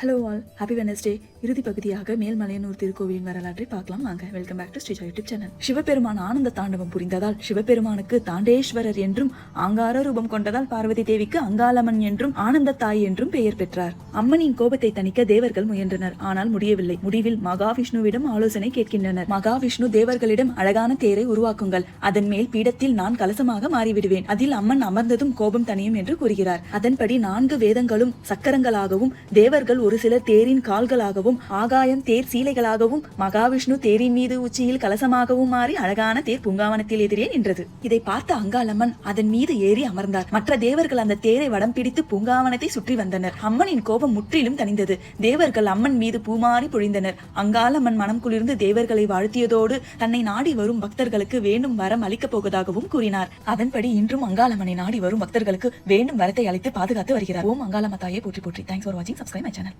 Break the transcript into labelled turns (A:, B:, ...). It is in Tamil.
A: Hello all, happy Wednesday. இறுதி பகுதியாக மேல்மலையனூர் திருக்கோவிலின் வரலாற்றை பார்க்கலாம் வாங்க. Welcome back to Sreeja YouTube channel. Sivaperuman ஆனந்த தாண்டவம் புரிந்ததால் சிவபெருமானுக்கு தாண்டேஸ்வரர் என்றும், ஆங்கார ரூபம் கொண்டதால் பார்வதி தேவிக்கு அங்காளம்மன் என்றும், ஆனந்த தாய் என்றும் பெயர் பெற்றார். அம்மனின் கோபத்தை தணிக்க தேவர்கள் முயன்றனர், ஆனால் முடியவில்லை. முடிவில் மகாவிஷ்ணுவிடம் ஆலோசனை கேட்கின்றனர். மகாவிஷ்ணு தேவர்களிடம் அழகான தேரை உருவாக்குங்கள், அதன் மேல் பீடத்தில் நான் கலசமாக மாறிவிடுவேன், அதில் அம்மன் அமர்ந்ததும் கோபம் தணியும் என்று கூறுகிறார். அதன்படி 4 வேதங்களும் சக்கரங்களாகவும், தேவர்கள் ஒரு சிலர் தேரின் கால்களாகவும், ஆகாயம் தேர் சீலைகளாகவும், மகாவிஷ்ணு தேரின் மீது உச்சியில் கலசமாகவும் மாறி அழகான தேர் பூங்காவனத்தில் எதிரே நின்றது. இதை பார்த்த அங்காளம்மன் அதன் மீது ஏறி அமர்ந்தார். மற்ற தேவர்கள் அந்த தேரை வடம் பிடித்து பூங்காவனத்தை சுற்றி வந்தனர். அம்மனின் கோபம் முற்றிலும் தணிந்தது. தேவர்கள் அம்மன் மீது பூமாறி பொழிந்தனர். அங்காளம்மன் மனம் குளிர்ந்து தேவர்களை வாழ்த்தியதோடு தன்னை நாடி வரும் பக்தர்களுக்கு வேண்டும் வரம் அளிக்கப் போவதாகவும் கூறினார். அதன்படி இன்றும் அங்காளம்மனை நாடி வரும் பக்தர்களுக்கு வேண்டும் வரத்தை அளித்து பாதுகாத்து வருகிறார். ஓம் அங்காளம்ம தாயே போற்றி போற்றி. தேங்க்ஸ் ஃபார் வாட்சிங். Subscribe my channel.